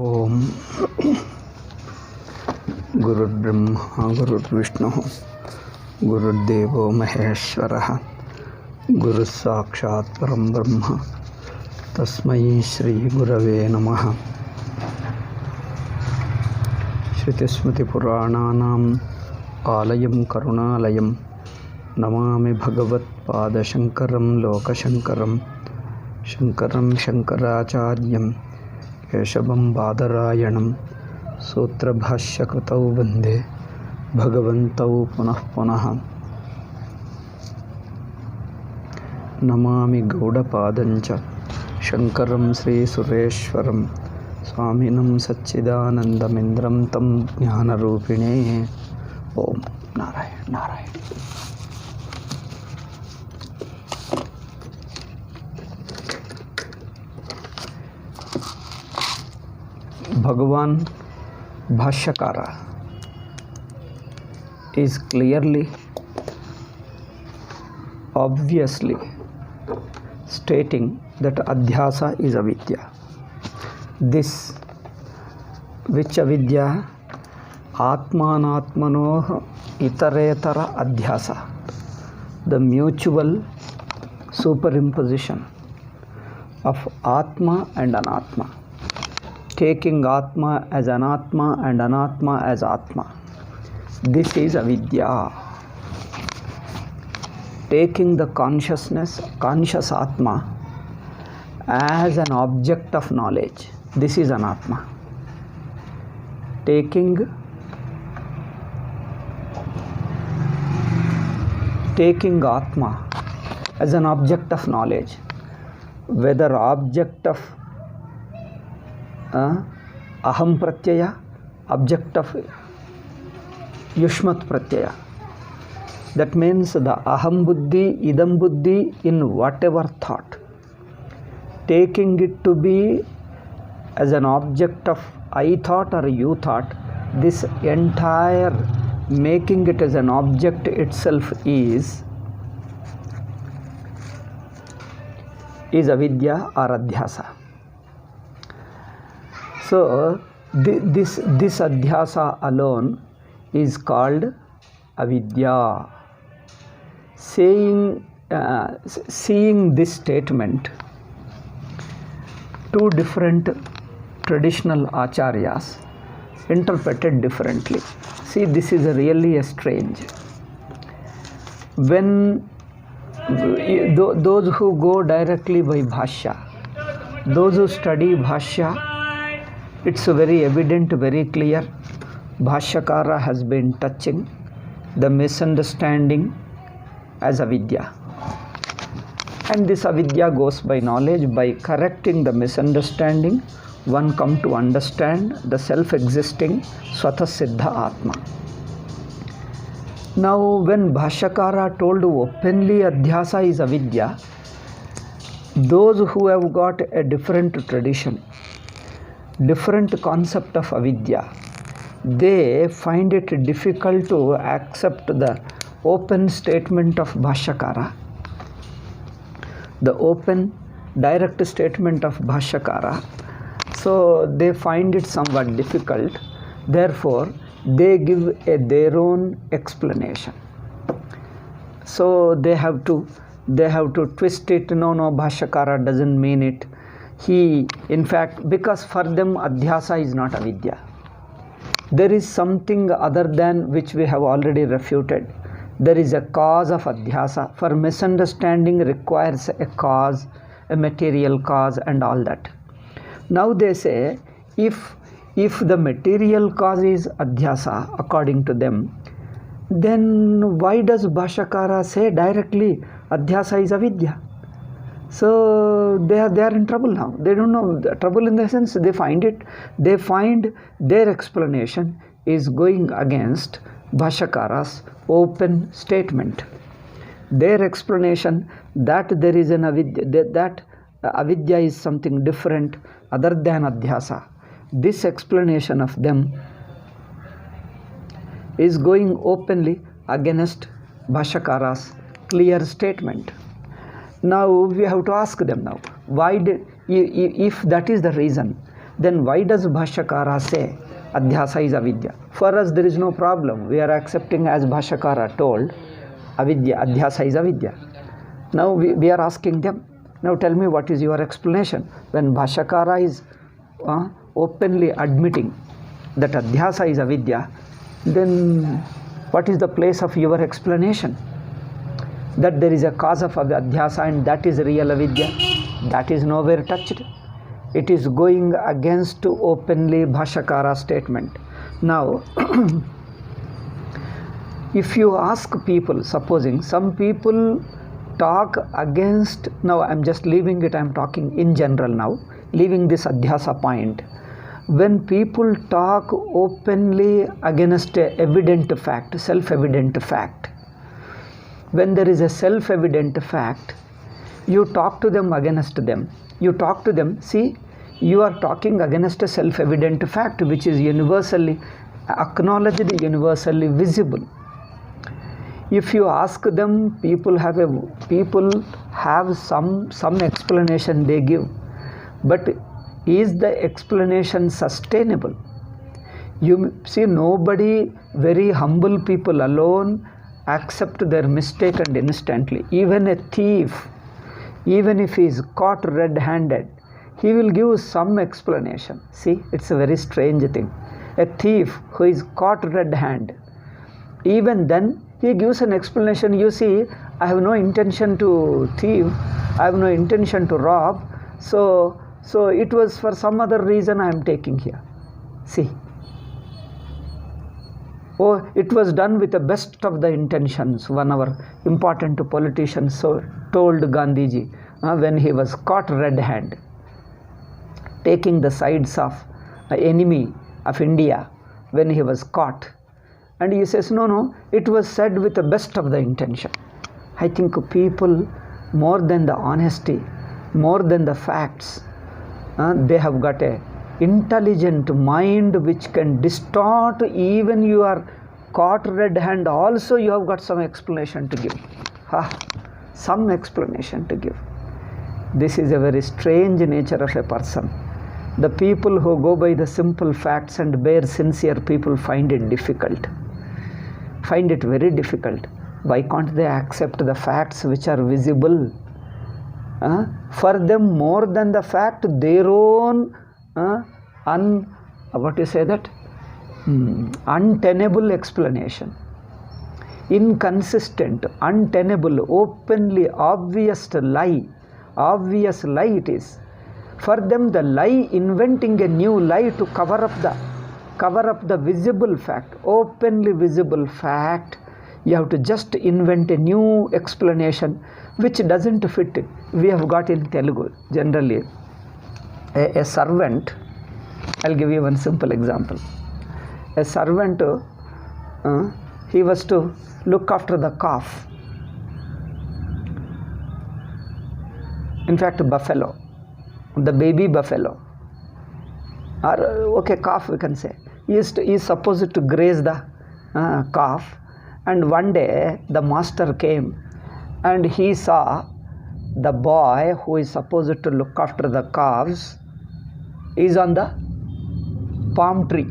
ओम गुरुर्ब्रह्मा गुरुर्विष्णुः गुरुर्देवो महेश्वरः गुरुस्साक्षात् परं ब्रह्म तस्मै श्री गुरवे नमः। श्रुतिस्मृतिपुराणानाम् आलयं करुणालयं नमामि भगवत्पादशङ्करं लोकशङ्करं शङ्करं शङ्कराचार्यं केशवं बादरायणं सूत्रभाष्यकृतौ वन्दे भगवन्तौ पुनः पुनः। नमामि गौडपादञ्च शङ्करं श्रीसुरेश्वरं स्वामिनं सच्चिदानन्दमिन्द्रं तं ज्ञानरूपिणे। ओम Narayan Narayan. Bhagavan Bhashyakara is clearly, obviously stating that adhyasa is avidya. This which avidya? Atmanatmanoh itaretara adhyasa, the mutual superimposition of Atma and Anatma, taking Atma as Anatma and Anatma as Atma. This is avidya. Taking the consciousness, conscious Atma as an object of knowledge. This is Anatma. Taking Atma as an object of knowledge, whether object of aham pratyaya, object of yushmat pratyaya. That means the aham buddhi, idam buddhi in whatever thought, taking it to be as an object of I thought or you thought, this entire making it as an object itself is avidya or adhyasa. So this adhyasa alone is called avidya. Seeing this statement, two different traditional acharyas interpreted differently. See, this is really a strange. When those who go directly by bhashya, those who study bhashya, it's very evident, very clear. Bhashyakara has been touching the misunderstanding as avidya. And this avidya goes by knowledge. By correcting the misunderstanding, one come to understand the self-existing Swatasiddha Atma. Now, when Bhashyakara told openly adhyasa is avidya, those who have got a different tradition, different concept of avidya, they find it difficult to accept the open statement of Bhashyakara, the open direct statement of Bhashyakara. So they find it somewhat difficult. Therefore, they give their own explanation. So they have to twist it. No, Bhashyakara doesn't mean it. In fact, because for them adhyasa is not avidya. There is something other than which we have already refuted. There is a cause of adhyasa. For misunderstanding requires a cause, a material cause and all that. Now they say, if the material cause is adhyasa according to them, then why does Bhashyakara say directly adhyasa is avidya? So they are in trouble now. They don't know. The trouble in the sense they find their explanation is going against Bhashyakara's open statement. Their explanation that there is an avidya, that avidya is something different other than adhyasa. This explanation of them is going openly against Bhashyakara's clear statement. Now we have to ask them now, why did, if that is the reason, Then why does Bhashyakara say Adhyasa is avidya? For us there is no problem. We are accepting as Bhashyakara told, avidya, Adhyasa is avidya. Now we are asking them, now tell me what is your explanation. When Bhashyakara is openly admitting that Adhyasa is avidya, then what is the place of your explanation? That there is a cause of Adhyasa and that is real avidya. That is nowhere touched. It is going against openly Bhashyakara statement. Now, if you ask people, supposing some people talk against, now I am just leaving it, I am talking in general now, leaving this Adhyasa point. When people talk openly against a evident fact, self-evident fact, when there is a self-evident fact, you talk to them against them. You talk to them, see, you are talking against a self-evident fact which is universally acknowledged, universally visible. If you ask them, people have some explanation they give, but is the explanation sustainable? You see, nobody, very humble people alone accept their mistake and instantly. Even a thief, even if he is caught red-handed, he will give some explanation. See, it's a very strange thing. A thief who is caught red-handed, even then he gives an explanation. You see, I have no intention to thief, I have no intention to rob, so it was for some other reason I am taking here. See, oh, it was done with the best of the intentions. One of our important politicians told Gandhiji when he was caught red-handed, taking the sides of an enemy of India when he was caught. And he says, no, it was said with the best of the intention. I think people, more than the honesty, more than the facts, they have got a intelligent mind which can distort. Even you are caught red-handed, also you have got some explanation to give. Some explanation to give. This is a very strange nature of a person. The people who go by the simple facts and bare sincere people find it difficult. Find it very difficult. Why can't they accept the facts which are visible? For them, more than the fact, their own untenable explanation, inconsistent, untenable, openly obvious lie it is. For them, the lie, inventing a new lie to cover up the visible fact, openly visible fact, you have to just invent a new explanation which doesn't fit. We have got in Telugu generally a servant. I'll give you one simple example. A servant, he was to look after the calf. In fact, buffalo, the baby buffalo, or calf we can say. He is supposed to graze the calf, and one day the master came and he saw the boy who is supposed to look after the calves is on the palm tree.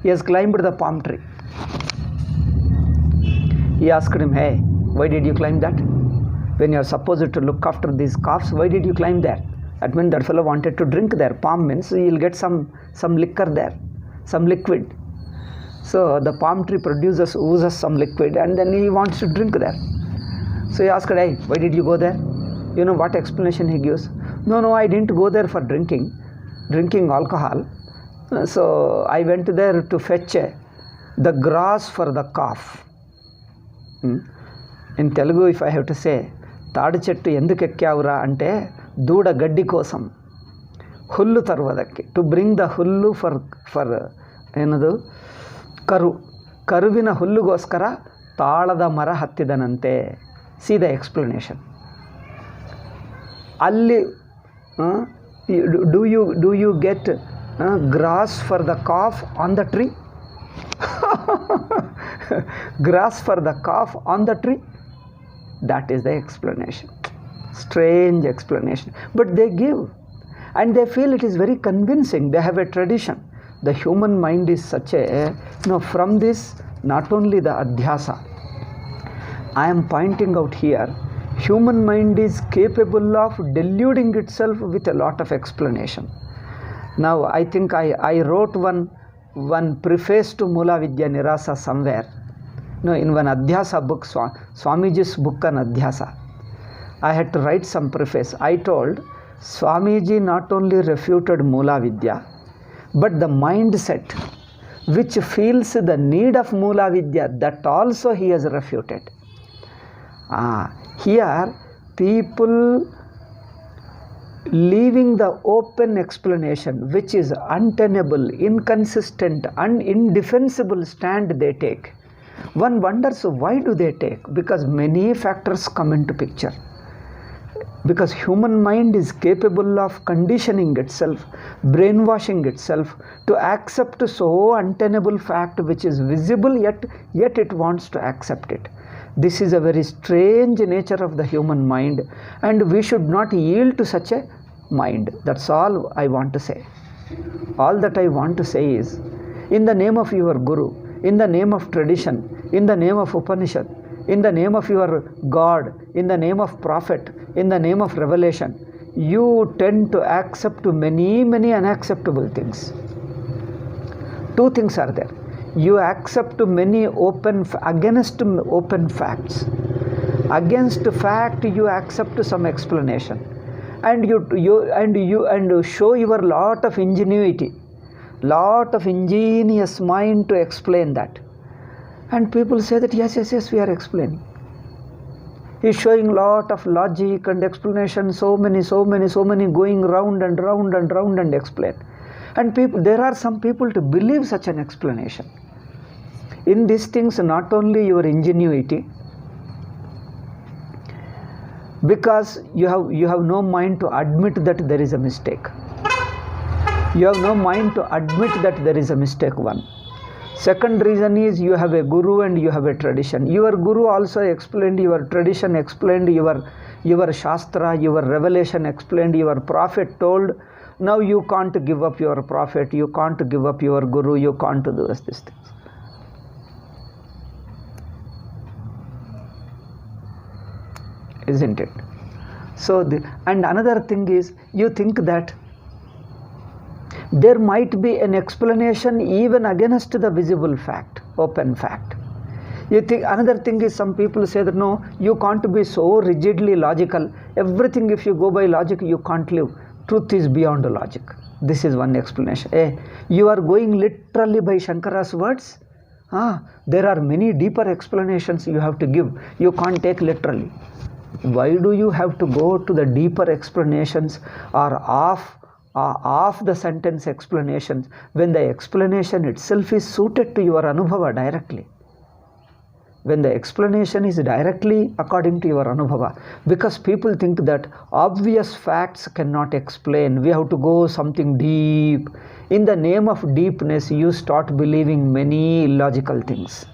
He has climbed the palm tree. He asked him, hey, why did you climb that? When you are supposed to look after these calves, why did you climb there? That means that fellow wanted to drink there. Palm means he will get some liquor there, some liquid. So the palm tree oozes some liquid, and then he wants to drink there. So he asked, hey, why did you go there? You know what explanation he gives? No, I didn't go there for drinking alcohol. So I went there to fetch the grass for the calf. In Telugu, if I have to say, తాడి చెట్టు ఎందుకు ఎక్కావురా అంటే దూడ గడ్డి కోసం, ಹುಲ್ಲು ತರುವುದಕ್ಕೆ, to bring the hullu for ಏನದು ಕರುವಿನ ಹುಲ್ಲುಗೋಸ್ಕರ ತಾಳದ ಮರ ಹತ್ತಿದನಂತೆ. See the explanation. ಅಲ್ಲಿ do you get grass for the calf on the tree? Grass for the calf on the tree? That is the explanation. Strange explanation, but they give. and they feel it is very convincing. They have a tradition. The human mind is such a, from this, not only the adhyasa, I am pointing out here, human mind is capable of deluding itself with a lot of explanation. Now, I think I wrote one preface to Mula Vidya Nirasa somewhere. In one Adhyasa book, Swamiji's book on Adhyasa, I had to write some preface. I told Swamiji not only refuted Mula Vidya, but the mindset which feels the need of Mula Vidya, that also he has refuted. Here, people leaving the open explanation, which is untenable, inconsistent, and indefensible stand they take. One wonders why do they take? Because many factors come into picture. Because human mind is capable of conditioning itself, brainwashing itself to accept so untenable fact which is visible, yet it wants to accept it. This is a very strange nature of the human mind, and we should not yield to such a mind. That's all I want to say. All that I want to say is, in the name of your Guru, in the name of tradition, in the name of Upanishad, in the name of your God, in the name of Prophet, in the name of revelation, you tend to accept many unacceptable things. Two things are there. You accept many against open facts. Against fact, you accept some explanation, and you show your lot of ingenuity, lot of ingenious mind to explain that. And people say that yes, we are explaining. He is showing lot of logic and explanation, so many going round and explain. And there are some people to believe such an explanation. In these things, not only your ingenuity, because you have no mind to admit that there is a mistake. You have no mind to admit that there is a mistake, one. Second reason is you have a guru and you have a tradition. Your guru also explained, your tradition explained, your shastra, your revelation explained, your prophet told. Now you can't give up your prophet, you can't give up your guru, you can't do these things. Isn't it? So, and another thing is, you think that there might be an explanation even against the visible fact, open fact. You think another thing is, some people say that no, you can't be so rigidly logical. Everything, if you go by logic, you can't live. Truth is beyond logic. This is one explanation. You are going literally by Shankara's words. There are many deeper explanations you have to give. You can't take literally. Why do you have to go to the deeper explanations or off the sentence explanations when the explanation itself is suited to your anubhava directly? When the explanation is directly according to your anubhava, because people think that obvious facts cannot explain, we have to go something deep. In the name of deepness, you start believing many illogical things.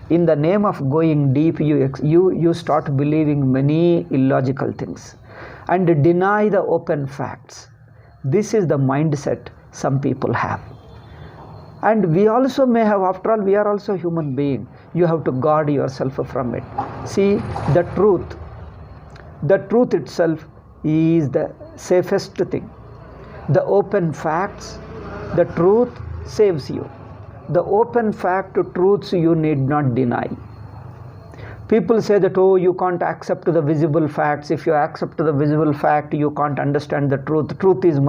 In the name of going deep, you start believing many illogical things and deny the open facts. This is the mindset some people have. And we also may have, after all, we are also human beings. You have to guard yourself from it. See, the truth itself is the safest thing. The open facts, the truth saves you. The open fact, truths you need not deny. People say that, oh, you can't accept the visible facts. If you accept the visible fact, you can't understand the truth. Truth is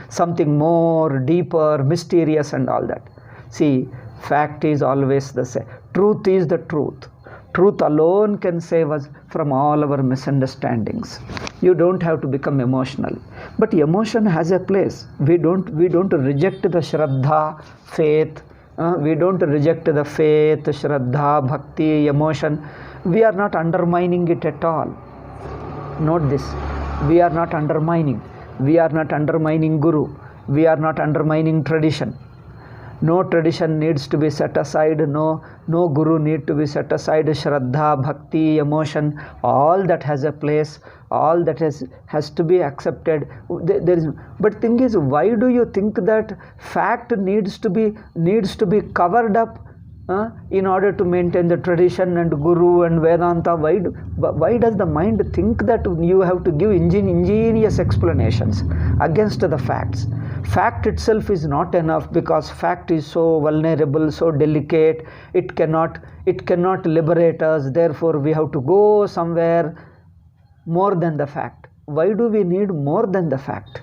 something more, deeper, mysterious and all that. See, fact is always the same. Truth is the truth. Truth alone can save us from all our misunderstandings. You don't have to become emotional. But emotion has a place. We don't reject the Shraddha, faith. We don't reject the faith, Shraddha, Bhakti, emotion. We are not undermining it at all. Note this. We are not undermining. We are not undermining Guru. We are not undermining tradition. No tradition needs to be set aside, no guru need to be set aside. Shraddha, bhakti, emotion, all that has a place, all that has to be accepted. There is, but thing is, why do you think that fact needs to be covered up in order to maintain the tradition and guru and Vedanta? Why does the mind think that you have to give ingenious explanations against the facts? Fact itself is not enough, because fact is so vulnerable, so delicate, it cannot liberate us. Therefore we have to go somewhere more than the fact. Why do we need more than the fact?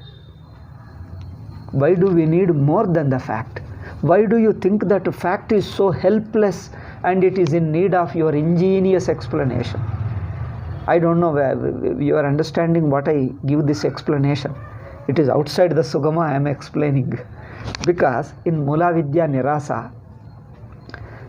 Why do we need more than the fact? Why do you think that fact is so helpless and it is in need of your ingenious explanation? I don't know where you are understanding what I give this explanation. It is outside the Sugama I am explaining. Because in Mula Vidya Nirasa,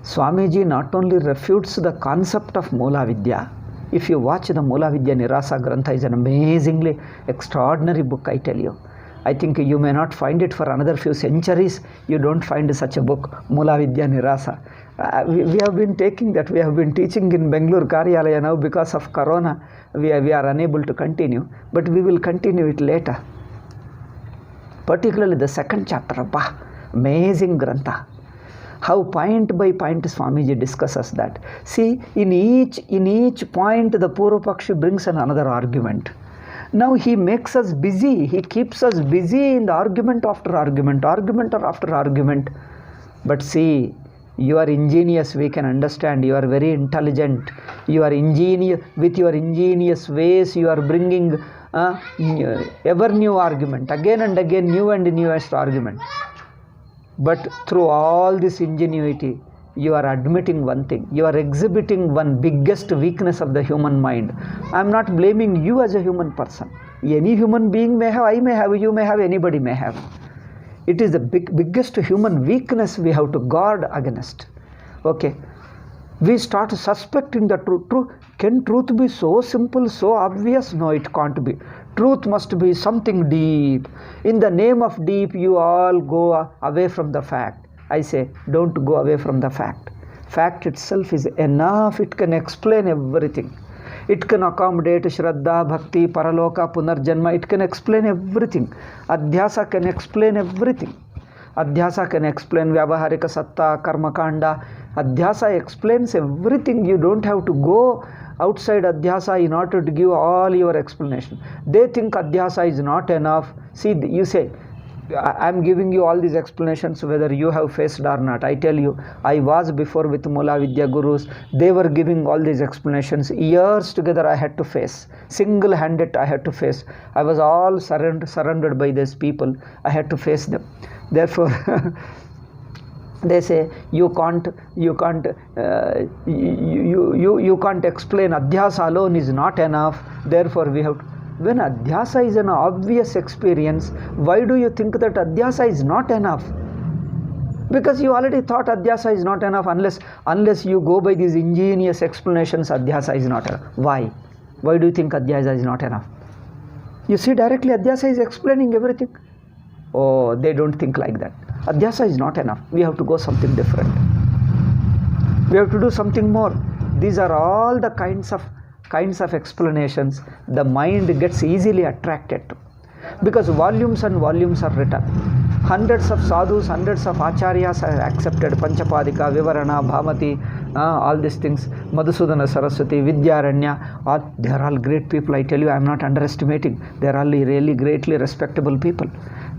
Swamiji not only refutes the concept of Mula Vidya. If you watch the Mula Vidya Nirasa Grantha, is an amazingly extraordinary book, I tell you. I think you may not find it for another few centuries. You don't find such a book, Mula Vidya Nirasa. We have been taking that. We have been teaching in Bangalore Karyalaya now. Because of Corona, we are unable to continue. But we will continue it later. Particularly the second chapter. Amazing Grantha. How point by point Swamiji discusses that. See, in each point the Purvapakshi brings another argument. Now he makes us busy. He keeps us busy in the argument after argument, argument after argument. But see, you are ingenious, we can understand. You are very intelligent. You are ingenious. With your ingenious ways, you are bringing ever new argument. Again and again, new and newest argument. But through all this ingenuity, you are admitting one thing. You are exhibiting one biggest weakness of the human mind. I am not blaming you as a human person. Any human being may have, I may have, you may have, anybody may have. It is the biggest human weakness we have to guard against. Okay. We start suspecting the truth. Can truth be so simple, so obvious? No, it can't be. Truth must be something deep. In the name of deep, you all go away from the fact. I say, don't go away from the fact. Fact itself is enough. It can explain everything. It can accommodate Shraddha, Bhakti, Paraloka, Punarjanma. It can explain everything. Adhyasa can explain everything. Adhyasa can explain Vyavaharika Satta, Karmakanda. Adhyasa explains everything. You don't have to go outside Adhyasa in order to give all your explanation. They think Adhyasa is not enough. See, you say, I am giving you all these explanations whether you have faced or not. I tell you, I was before with Mula Vidya Gurus. They were giving all these explanations. Years together I had to face. Single-handed I had to face. I was all surrounded by these people. I had to face them. Therefore, they say you can't explain. Adhyasa alone is not enough. Therefore, we have to. When Adhyasa is an obvious experience, why do you think that Adhyasa is not enough? Because you already thought Adhyasa is not enough. Unless you go by these ingenious explanations, Adhyasa is not enough. Why? Why do you think Adhyasa is not enough? You see directly Adhyasa is explaining everything. Oh, they don't think like that. Adhyasa is not enough. We have to go something different. We have to do something more. These are all the kinds of explanations the mind gets easily attracted to. Because volumes and volumes are written. Hundreds of sadhus, hundreds of acharyas have accepted Panchapadika, Vivarana, Bhamati, all these things. Madhusudana Saraswati, Vidyaranya, they are all great people. I tell you, I am not underestimating. They are all really greatly respectable people.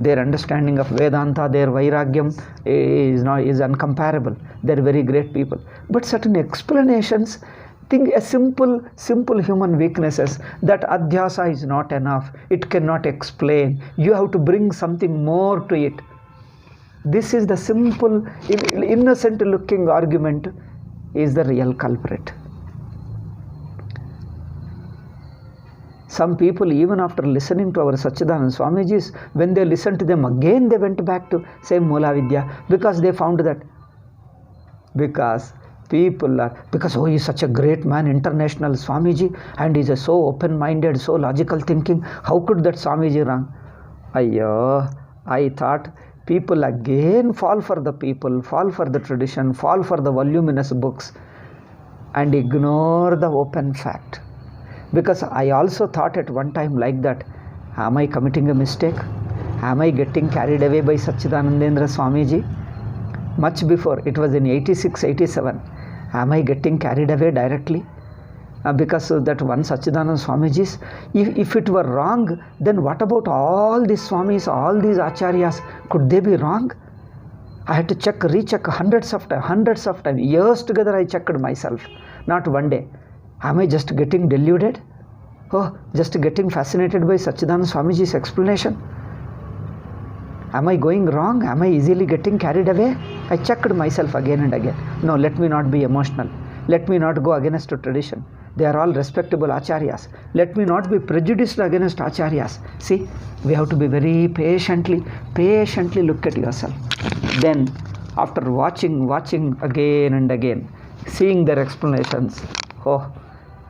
Their understanding of Vedanta, their Vairagyam is uncomparable. They are very great people. But certain explanations, think a simple human weaknesses, that Adhyasa is not enough. It cannot explain. You have to bring something more to it. This is the simple, innocent looking argument is the real culprit. Some people, even after listening to our Sachidananda Swamiji's, when they listened to them again, they went back to same Mula Vidya, because they found that, because oh, he is such a great man, international Swamiji, and he is so open-minded, so logical thinking. How could that Swamiji wrong? I thought people again fall for the people, fall for the tradition, fall for the voluminous books, and ignore the open fact. Because I also thought at one time like that, am I committing a mistake? Am I getting carried away by Sachidanandendra Swamiji? Much before, it was in 86, 87. Am I getting carried away directly? Because that one Sachidananda Swamiji, if it were wrong, then what about all these Swamis, all these Acharyas? Could they be wrong? I had to check, recheck hundreds of times. Years together I checked myself, not one day. Am I just getting deluded? Oh, just getting fascinated by Sachidananda Swamiji's explanation? Am I going wrong? Am I easily getting carried away? I checked myself again and again. No, let me not be emotional. Let me not go against the tradition. They are all respectable acharyas. Let me not be prejudiced against acharyas. See, we have to be very patiently look at yourself. Then, after watching again and again, seeing their explanations, oh,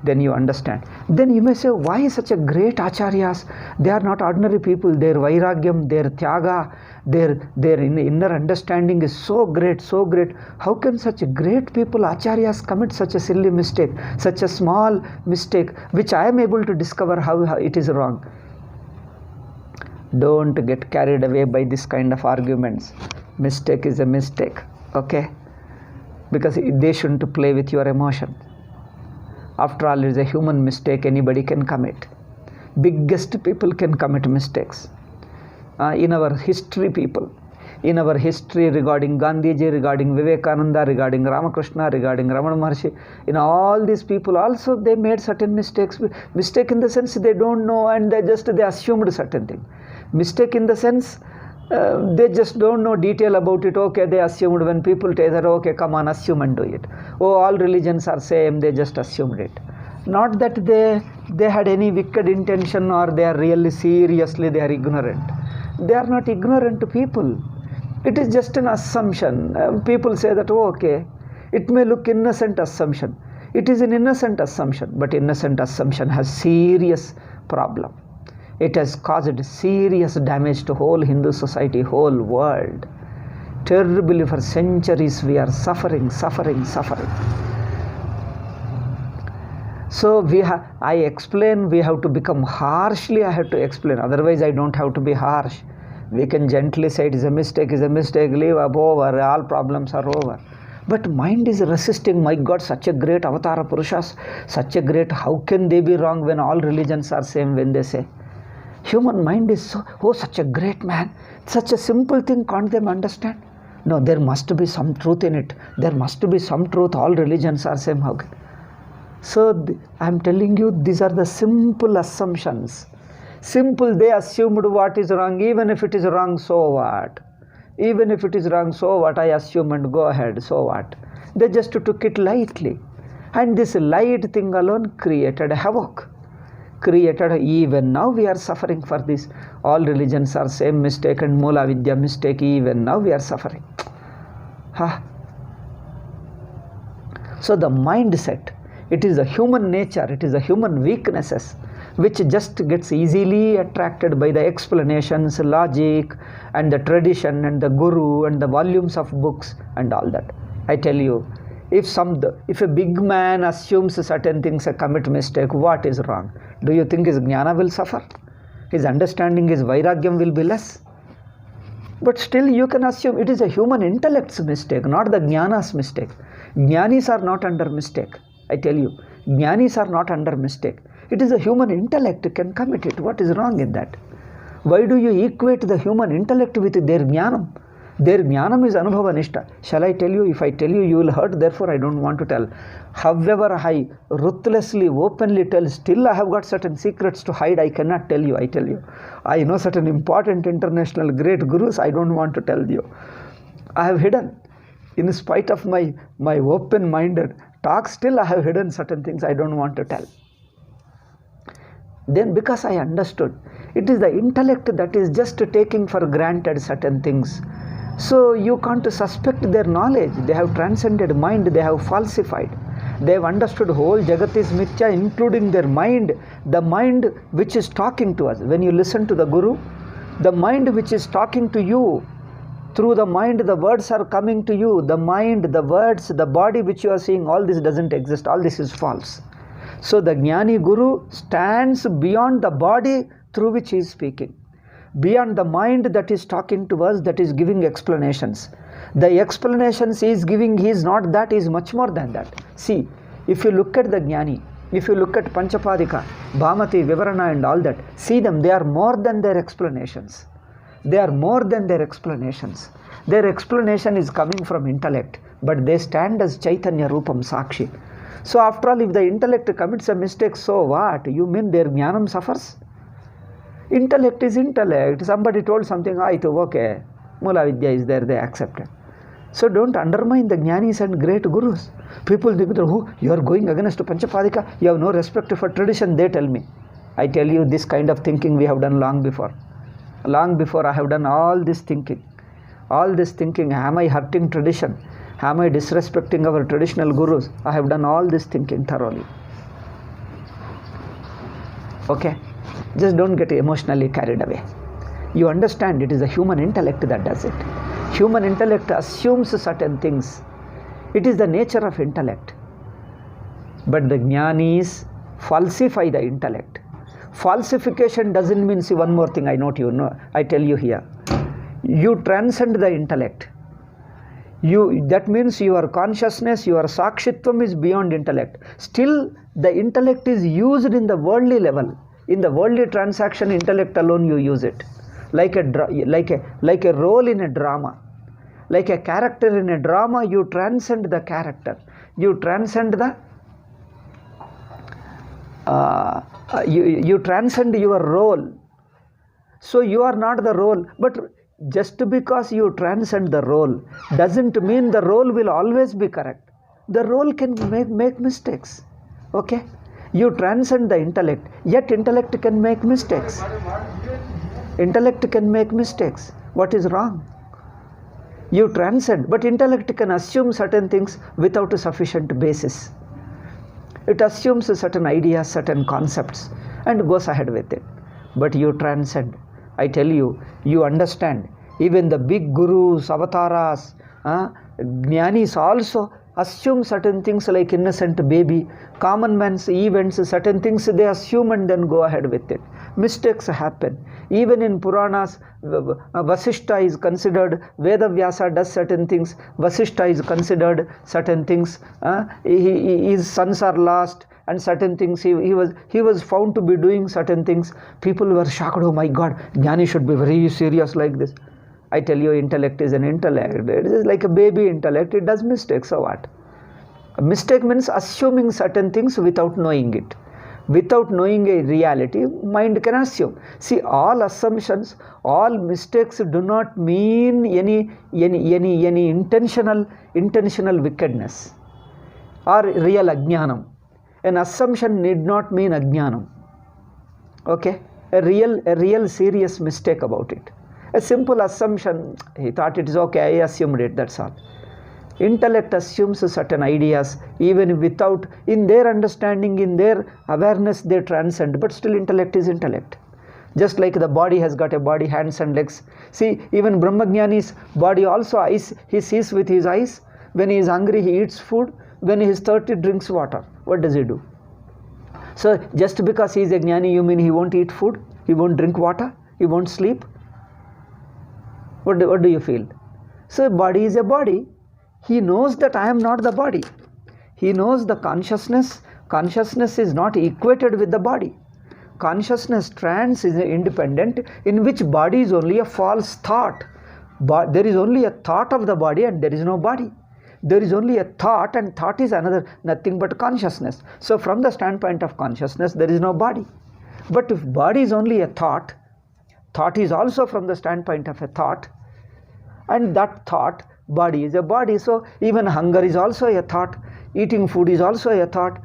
then you understand. Then you may say, why such a great acharyas? They are not ordinary people. Their vairagyam, their tyaga, their inner understanding is so great, so great. How can such great people, acharyas, commit such a silly mistake, such a small mistake, which I am able to discover how it is wrong? Don't get carried away by this kind of arguments. Mistake is a mistake, okay? Because they shouldn't play with your emotion. After all, it is a human mistake anybody can commit. Biggest people can commit mistakes. In our history, regarding Gandhiji, regarding Vivekananda, regarding Ramakrishna, regarding Ramana Maharshi, in all these people also they made certain mistakes. Mistake in the sense they don't know and they assumed certain thing. Mistake in the sense they just don't know detail about it. Okay, they assumed. When people tell that, okay, come on, assume and do it. Oh, all religions are same, they just assumed it. Not that they had any wicked intention or they are really seriously they are ignorant. They are not ignorant people. It is just an assumption. People say that, oh, okay, it may look innocent assumption. It is an innocent assumption, but innocent assumption has serious problem. It has caused serious damage to whole Hindu society, whole world. Terribly for centuries we are suffering. So I explain, we have to become harshly, I have to explain. Otherwise I don't have to be harsh. We can gently say it is a mistake, leave up, over, all problems are over. But mind is resisting. My God, such a great avatara purushas, such a great, how can they be wrong when all religions are same when they say? Human mind is so, oh, such a great man, such a simple thing, can't they understand? No, there must be some truth in it. There must be some truth. All religions are same. How? So I am telling you, these are the simple assumptions. Simple, they assumed what is wrong. Even if it is wrong, so what? Even if it is wrong, so what? I assume and go ahead, so what? They just took it lightly. And this light thing alone created havoc. Even now we are suffering for this. All religions are same mistake and Mula Vidya mistake. Even now we are suffering. So the mindset, it is a human nature, it is a human weaknesses which just gets easily attracted by the explanations, logic and the tradition and the guru and the volumes of books and all that. I tell you, if a big man assumes certain things, commit mistake, what is wrong? Do you think his jnana will suffer? His understanding, his vairagyam will be less? But still you can assume it is a human intellect's mistake, not the jnana's mistake. Jnanis are not under mistake. I tell you, jnanis are not under mistake. It is a human intellect can commit it. What is wrong in that? Why do you equate the human intellect with their jnanam? Their jnanam is anubhava nishta. Shall I tell you? If I tell you, you will hurt. Therefore, I don't want to tell. However, I ruthlessly, openly tell, still I have got certain secrets to hide. I cannot tell you. I tell you. I know certain important international great gurus. I don't want to tell you. I have hidden. In spite of my open-minded talk, still I have hidden certain things I don't want to tell. Then because I understood, it is the intellect that is just taking for granted certain things. So you can't suspect their knowledge. They have transcended mind, they have falsified. They have understood whole Jagat is mithya, including their mind, the mind which is talking to us. When you listen to the Guru, the mind which is talking to you, Through the mind, the words are coming to you. The mind, the words, the body which you are seeing, all this doesn't exist. All this is false. So the Jnani Guru stands beyond the body through which he is speaking, beyond the mind that is talking to us, that is giving explanations. The explanations he is giving, he is not that, he is much more than that. See, if you look at the Jnani, if you look at Panchapadika, Bhamati, Vivarana and all that, see them, they are more than their explanations. They are more than their explanations. Their explanation is coming from intellect, but they stand as Chaitanya Rupam Sakshi. So after all, if the intellect commits a mistake, so what? You mean their Jnanam suffers? Intellect is intellect. Somebody told something, okay, Mula Vidya is there, they accepted. So don't undermine the Jnanis and great Gurus. People think that, oh, you are going against Panchapadika, you have no respect for tradition, they tell me. I tell you, this kind of thinking we have done long before. Long before I have done all this thinking. All this thinking, am I hurting tradition? Am I disrespecting our traditional Gurus? I have done all this thinking thoroughly. Okay? Just don't get emotionally carried away. You understand it is the human intellect that does it. Human intellect assumes certain things. It is the nature of intellect. But the Jnanis falsify the intellect. Falsification doesn't mean, see, one more thing I tell you here. You transcend the intellect. That means your consciousness, your sakshitvam is beyond intellect. Still, the intellect is used in the worldly level. In the worldly transaction, intellect alone you use it. Like a role in a drama. Like a character in a drama, you transcend the character. You transcend the you transcend your role. So you are not the role, but just because you transcend the role doesn't mean the role will always be correct. The role can make mistakes. Okay? You transcend the intellect, yet intellect can make mistakes. Intellect can make mistakes. What is wrong? You transcend, but intellect can assume certain things without a sufficient basis. It assumes certain ideas, certain concepts, and goes ahead with it. But you transcend. I tell you, you understand. Even the big gurus, avatars, Jnanis also assume certain things like innocent baby, common man's events, certain things they assume and then go ahead with it. Mistakes happen. Even in Puranas, Vasishta is considered, Vedavyasa does certain things, Vasishta is considered certain things, his sons are lost and certain things, he was found to be doing certain things. People were shocked, oh my God, Jnani should be very serious like this. I tell you, intellect is an intellect. It is like a baby intellect, it does mistakes, so what? A mistake means assuming certain things without knowing it. Without knowing a reality, mind can assume. See, all assumptions, all mistakes do not mean any intentional wickedness or real ajnanam. An assumption need not mean ajnanam. Okay? A real serious mistake about it. A simple assumption, he thought it is okay, I assumed it, that's all. Intellect assumes certain ideas, even without, in their understanding, in their awareness, they transcend, but still intellect is intellect. Just like the body has got a body, hands and legs. See, even Brahmajnani's body also eyes, he sees with his eyes. When he is hungry, he eats food. When he is thirsty, drinks water. What does he do? So, just because he is a Jnani, you mean he won't eat food? He won't drink water? He won't sleep? What do you feel? So, body is a body. He knows that I am not the body. He knows the consciousness. Consciousness is not equated with the body. Consciousness trans is independent, in which body is only a false thought. But there is only a thought of the body and there is no body. There is only a thought, and thought is nothing but consciousness. So from the standpoint of consciousness, there is no body. But if body is only a thought, thought is also from the standpoint of a thought, and that thought, body is a body. So even hunger is also a thought, eating food is also a thought,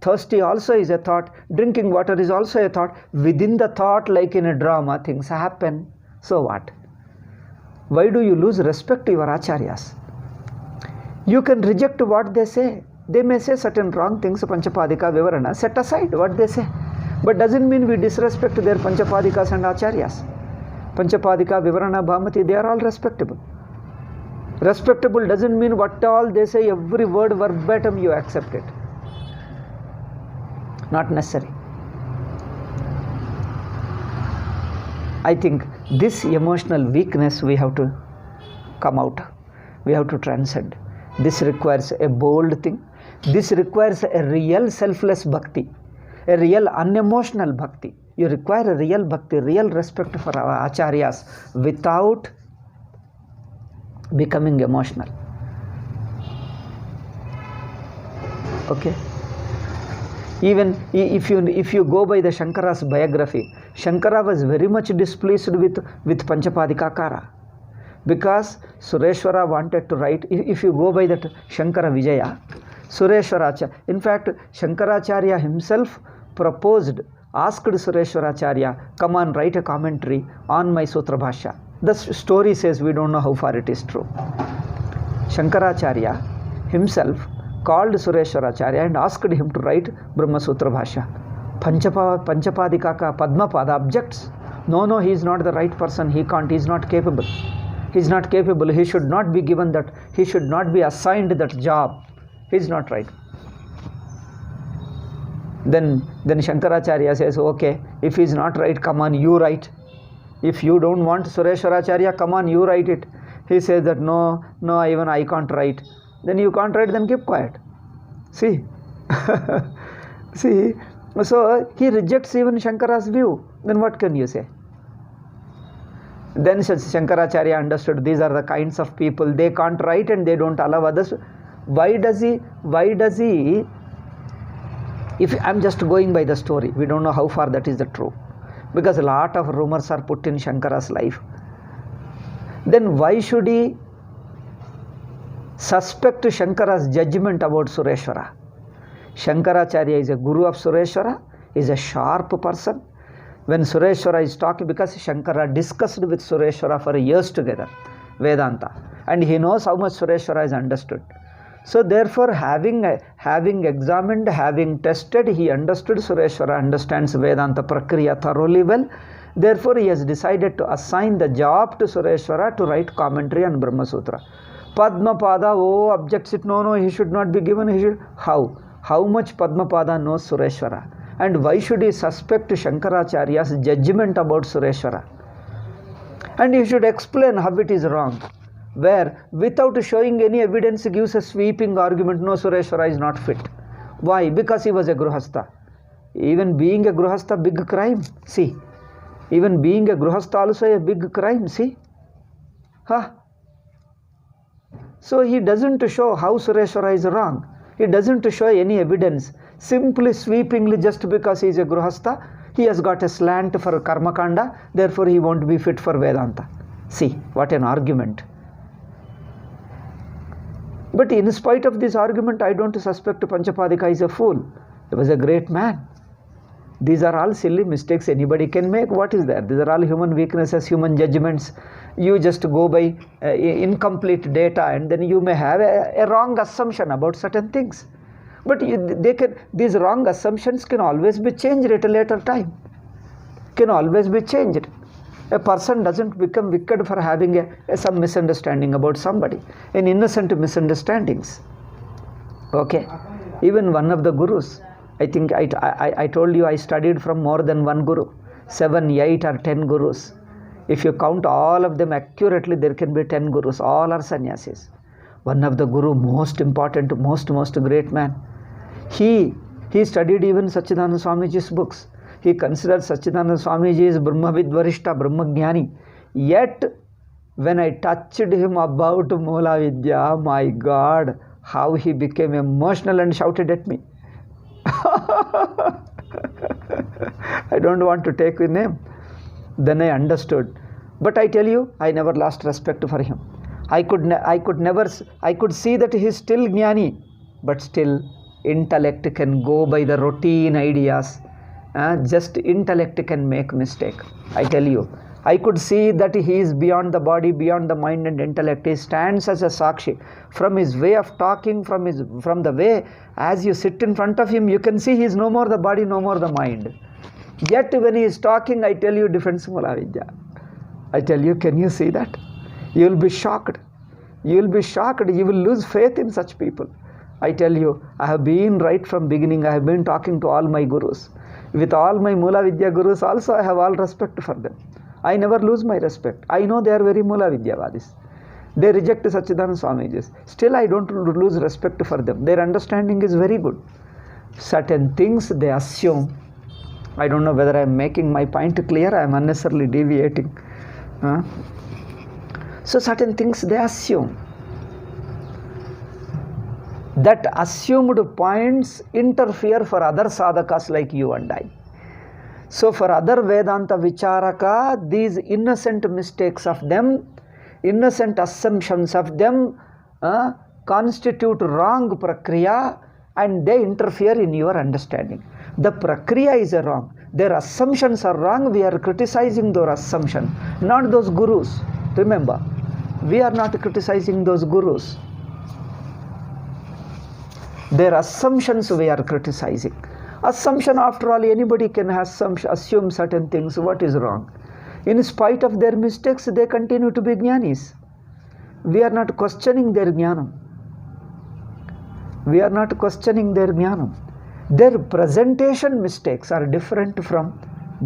thirsty also is a thought, drinking water is also a thought. Within the thought, like in a drama, things happen. So what? Why do you lose respect to your acharyas? You can reject what they say. They may say certain wrong things, Panchapadika, Vivarana, set aside what they say. But doesn't mean we disrespect their Panchapadikas and acharyas. Panchapadika, Vivarana, Bhamati, they are all respectable. Respectable doesn't mean what all they say, every word verbatim you accept it. Not necessary. I think this emotional weakness we have to come out. We have to transcend. This requires a bold thing. This requires a real selfless bhakti, a real unemotional bhakti. You require a real bhakti, real respect for our acharyas without becoming emotional. Okay? Even if you go by the Shankara's biography, Shankara was very much displeased with Panchapadikakara, because Sureshwara wanted to write, if you go by that Shankara Vijaya, Sureshwaracharya, in fact Shankaracharya himself asked Sureshwaracharya, come on, write a commentary on my Sutra Bhashya. The story says, we don't know how far it is true. Shankaracharya himself called Sureshwaracharya and asked him to write Brahma Sutra Bhashya. Panchapadikaka Padmapada objects. No, he is not the right person. He can't. He is not capable. He is not capable. He should not be given that. He should not be assigned that job. He is not right. Then Shankaracharya says, okay, if he is not right, come on, you write. If you don't want Sureshwaracharya, come on, you write it. He says that no, even I can't write. Then you can't write, then keep quiet. See? See? So he rejects even Shankara's view. Then what can you say? Then Shankaracharya understood these are the kinds of people, they can't write and they don't allow others. Why does he, if I'm just going by the story, we don't know how far that is the true, because a lot of rumors are put in Shankara's life. Then why should he suspect Shankara's judgment about Sureshwara? Shankaracharya is a guru of Sureshwara, is a sharp person. When Sureshwara is talking, because Shankara discussed with Sureshwara for years together, Vedanta, and he knows how much Sureshwara is understood. So therefore, having examined, having tested, he understood Sureshwara understands Vedanta Prakriya thoroughly well. Therefore, he has decided to assign the job to Sureshwara to write commentary on Brahma Sutra. Padmapada, objects it, no, he should not be given. He should. How much Padmapada knows Sureshwara? And why should he suspect Shankaracharya's judgment about Sureshwara? And he should explain how it is wrong. Where, without showing any evidence, gives a sweeping argument, no, Sureshwara is not fit. Why? Because he was a Gruhastha. Even being a Gruhastha, big crime. See? Even being a Gruhastha also a big crime. See? So he doesn't show how Sureshwara is wrong. He doesn't show any evidence. Simply, sweepingly, just because he is a Gruhastha, he has got a slant for Karmakanda, therefore he won't be fit for Vedanta. See, what an argument. But in spite of this argument, I don't suspect Panchapadika is a fool. He was a great man. These are all silly mistakes anybody can make. What is there? These are all human weaknesses, human judgments. You just go by incomplete data and then you may have a wrong assumption about certain things. But these wrong assumptions can always be changed at a later time. Can always be changed. A person doesn't become wicked for having some misunderstanding about somebody. An innocent misunderstandings. Okay. Even one of the gurus, I think I told you I studied from more than one guru. 7, 8 or 10 gurus. If you count all of them accurately, there can be 10 gurus. All are sannyasis. One of the guru, most important, most great man. He studied even Satchidananda Swamiji's books. He considered Satchidananda Swamiji as Brahmavid Varishta, Brahmagyani. Yet, when I touched him about Moola Vidya, my God, how he became emotional and shouted at me. I don't want to take his name. Then I understood. But I tell you, I never lost respect for him. I could see that he is still Jnani, but still intellect can go by the routine ideas. Just intellect can make mistake. I tell you, I could see that he is beyond the body, beyond the mind and intellect. He stands as a Sakshi. From his way of talking, from the way as you sit in front of him, you can see he is no more the body, no more the mind. Yet when he is talking, I tell you, difference Moola Vidya. I tell you, can you see that? You will be shocked. You will be shocked. You will lose faith in such people. I tell you, I have been right from beginning. I have been talking to all my gurus. With all my Mula Vidya gurus also, I have all respect for them. I never lose my respect. I know they are very Mula Vidyavadis. They reject Sachidananda Swamijis. Still, I don't lose respect for them. Their understanding is very good. Certain things they assume. I don't know whether I am making my point clear. I am unnecessarily deviating. So certain things they assume. That assumed points interfere for other sadhakas like you and I. So for other Vedanta Vicharaka, these innocent mistakes of them, innocent assumptions of them constitute wrong prakriya, and they interfere in your understanding. The prakriya is wrong. Their assumptions are wrong. We are criticizing their assumption, not those gurus. Remember, we are not criticizing those gurus. Their assumptions we are criticizing. Assumption, after all, anybody can assume certain things. What is wrong? In spite of their mistakes, they continue to be jnanis. We are not questioning their jnanam. We are not questioning their jnanam. Their presentation mistakes are different from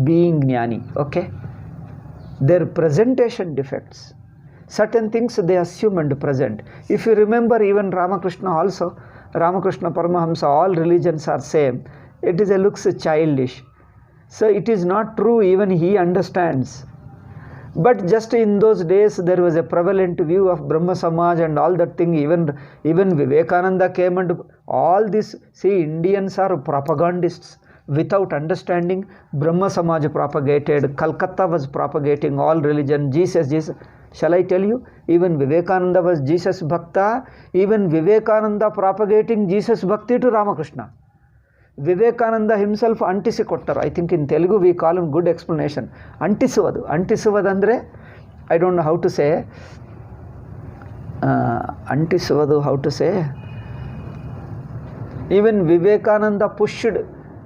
being jnani. Okay? Their presentation defects. Certain things they assume and present. If you remember, even Ramakrishna also, Ramakrishna Paramahamsa, all religions are same. It is looks childish. So it is not true, even he understands. But just in those days, there was a prevalent view of Brahma Samaj and all that thing. Even Vivekananda came and all this. See, Indians are propagandists without understanding. Brahma Samaj propagated. Calcutta was propagating all religion. Jesus. Shall I tell you? Even Vivekananda was Jesus Bhakta. Even Vivekananda propagating Jesus Bhakti to Ramakrishna. Vivekananda himself antisi kottaru. I think in Telugu we call him good explanation. Antisuvadu. Antisuvadu andre, I don't know how to say. Antisuvadu, how to say. Even Vivekananda pushed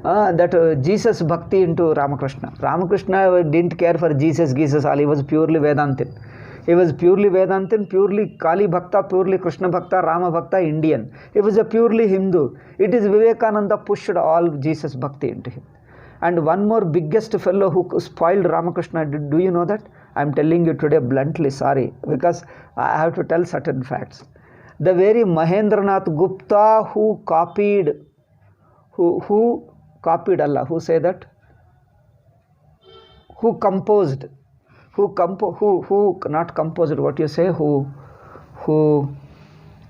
that Jesus Bhakti into Ramakrishna. Ramakrishna didn't care for Jesus, all. He was purely Vedantin. He was purely Vedantin, purely Kali Bhakta, purely Krishna Bhakta, Rama Bhakta, Indian. He was a purely Hindu. It is Vivekananda pushed all Jesus Bhakti into him. And one more biggest fellow who spoiled Ramakrishna, do you know that? I am telling you today bluntly, sorry, because I have to tell certain facts. The very Mahendranath Gupta who copied Allah, who say that? Who composed, not composed, what you say, who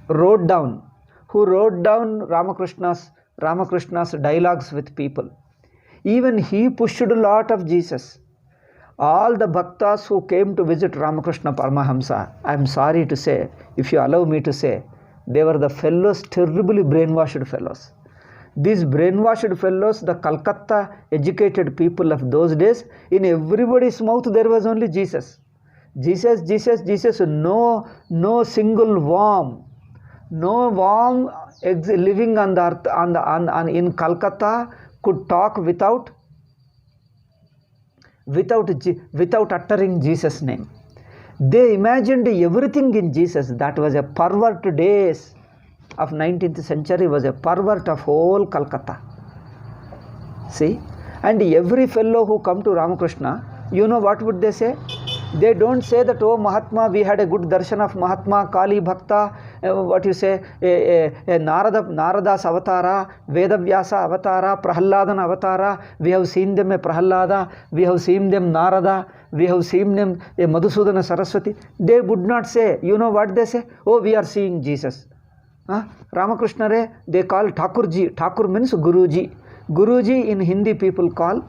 wrote down Ramakrishna's dialogues with people. Even he pushed a lot of Jesus. All the bhaktas who came to visit Ramakrishna Paramahamsa, I am sorry to say, if you allow me to say, they were the fellows, terribly brainwashed fellows. These brainwashed fellows, the Calcutta educated people of those days, in everybody's mouth there was only Jesus. Jesus. No single worm. No worm living on the earth, in Calcutta could talk without uttering Jesus' name. They imagined everything in Jesus. That was a pervert days of 19th century, was a pervert of whole Calcutta. See? And every fellow who come to Ramakrishna, you know what would they say? They don't say that, oh Mahatma, we had a good darshan of Mahatma, Kali Bhakta, what you say, Narada's avatara, Vedavyasa avatara, Prahalladan avatara, we have seen them a Prahallada, we have seen them Narada, we have seen them a Madhusudana Saraswati. They would not say, you know what they say? Oh, we are seeing Jesus. Ramakrishna Re, they call Thakurji. Thakur means Guruji. Guruji in Hindi people call.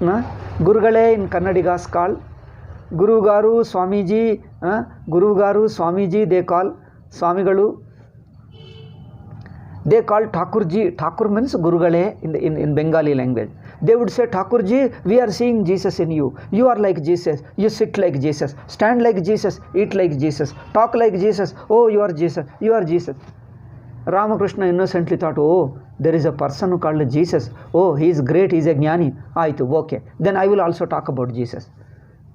Gurugale in Kannadigas call. Guru Garu, Swamiji. Guru Garu, Swamiji they call. Swamigalu. They call Thakurji. Thakur means Gurugale in Bengali language. They would say, Thakurji, we are seeing Jesus in you. You are like Jesus. You sit like Jesus. Stand like Jesus. Eat like Jesus. Talk like Jesus. Oh, you are Jesus. You are Jesus. Ramakrishna innocently thought, oh, there is a person who called Jesus. Oh, he is great. He is a jnani. Aitu, okay. Then I will also talk about Jesus.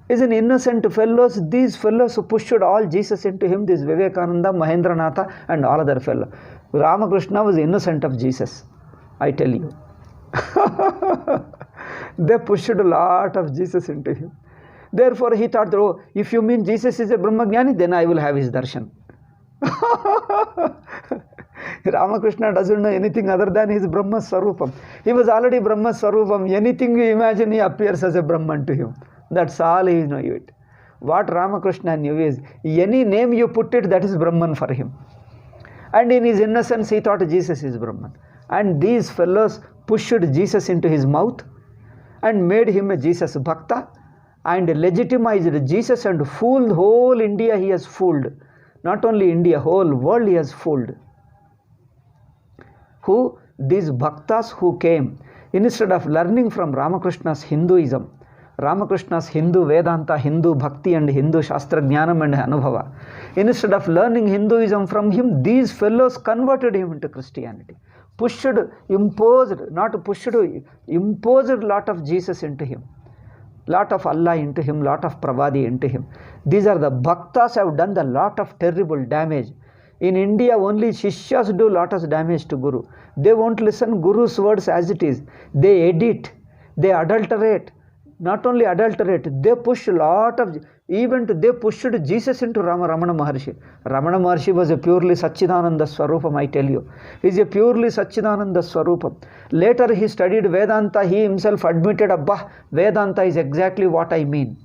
is an innocent fellows. These fellows who pushed all Jesus into him, this Vivekananda, Mahendranatha and all other fellows. Ramakrishna was innocent of Jesus, I tell you. They pushed a lot of Jesus into him. Therefore he thought, oh, if you mean Jesus is a Brahmagyani, then I will have his darshan. Ramakrishna doesn't know anything other than his Brahma Swarupam. He was already Brahma Swarupam. Anything you imagine, he appears as a Brahman to him. That's all he knew it. What Ramakrishna knew is, any name you put it, that is Brahman for him. And in his innocence, he thought Jesus is Brahman. And these fellows pushed Jesus into his mouth and made him a Jesus Bhakta and legitimized Jesus and fooled whole India. He has fooled. Not only India, whole world he has fooled. Who? These Bhaktas who came, instead of learning from Ramakrishna's Hinduism, Ramakrishna's Hindu Vedanta, Hindu Bhakti and Hindu Shastra Jnanam and Anubhava, instead of learning Hinduism from him, these fellows converted him into Christianity. Imposed lot of Jesus into him, lot of Allah into him, lot of Pravadi into him. These are the Bhaktas have done the lot of terrible damage. In India, only Shishyas do lot of damage to Guru. They won't listen Guru's words as it is. They edit, they adulterate. Not only adulterate, they push a lot of, they pushed Jesus into Ramana Maharshi. Ramana Maharshi was a purely Satchidananda Swarupam, I tell you. He is a purely Satchidananda Swarupam. Later he studied Vedanta, he himself admitted, Abba, Vedanta is exactly what I mean.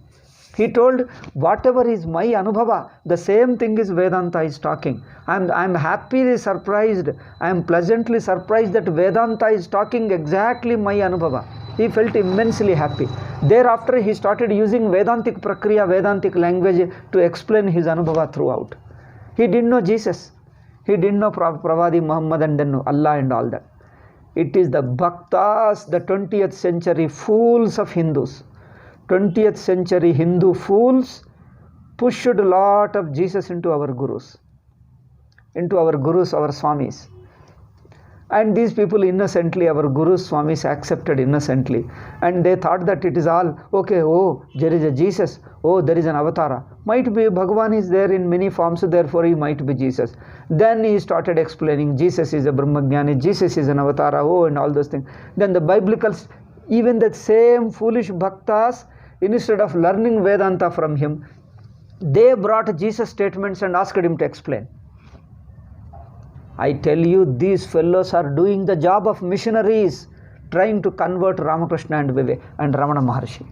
He told, whatever is my Anubhava, the same thing is Vedanta is talking. I am happily surprised, I am pleasantly surprised that Vedanta is talking exactly my Anubhava. He felt immensely happy. Thereafter he started using Vedantic Prakriya, Vedantic language to explain his Anubhava throughout. He didn't know Jesus. He didn't know Pravadi Muhammad and then Allah and all that. It is the Bhaktas, the 20th century fools of Hindus. 20th century Hindu fools pushed a lot of Jesus into our Gurus, our Swamis. And these people innocently, our Gurus, Swamis accepted innocently. And they thought that it is all, okay, oh, there is a Jesus, oh, there is an Avatara. Might be Bhagavan is there in many forms, therefore he might be Jesus. Then he started explaining Jesus is a Brahmagyani, Jesus is an Avatara, oh, and all those things. Then the biblical, even the same foolish Bhaktas, instead of learning Vedanta from him, they brought Jesus statements and asked him to explain. I tell you, these fellows are doing the job of missionaries, trying to convert Ramakrishna and Vivek and Ramana Maharshi.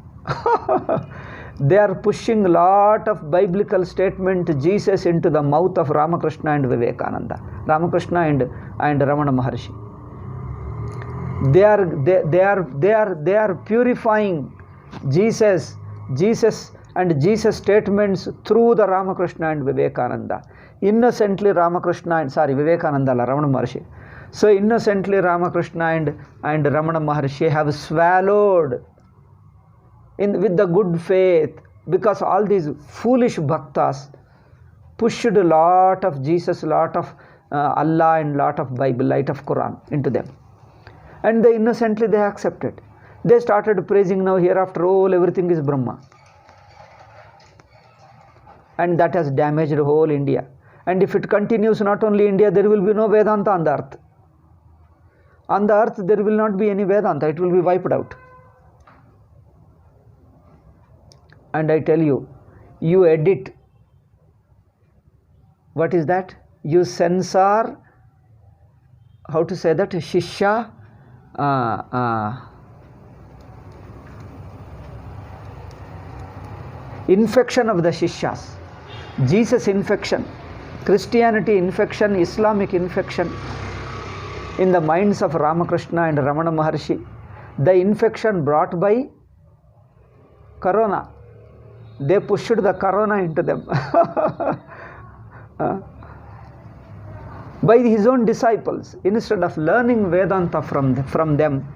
They are pushing a lot of biblical statement Jesus into the mouth of Ramakrishna and Vivekananda, Ramakrishna and Ramana Maharshi. They are purifying Jesus and Jesus statements through the Ramakrishna and Vivekananda. Innocently Vivekananda, Ramana Maharshi. So innocently Ramakrishna and Ramana Maharshi have swallowed with the good faith, because all these foolish bhaktas pushed a lot of Jesus, lot of Allah and lot of Bible, light of Quran into them. And they innocently they accepted. They started praising now hereafter all everything is Brahma. And that has damaged whole India. And if it continues, not only India, there will be no Vedanta on the earth. On the earth, there will not be any Vedanta. It will be wiped out. And I tell you, you edit. What is that? You censor, how to say that? Shishya. Infection of the Shishyas. Jesus infection. Christianity infection, Islamic infection in the minds of Ramakrishna and Ramana Maharshi. The infection brought by Corona. They pushed the Corona into them. By his own disciples, instead of learning Vedanta from them,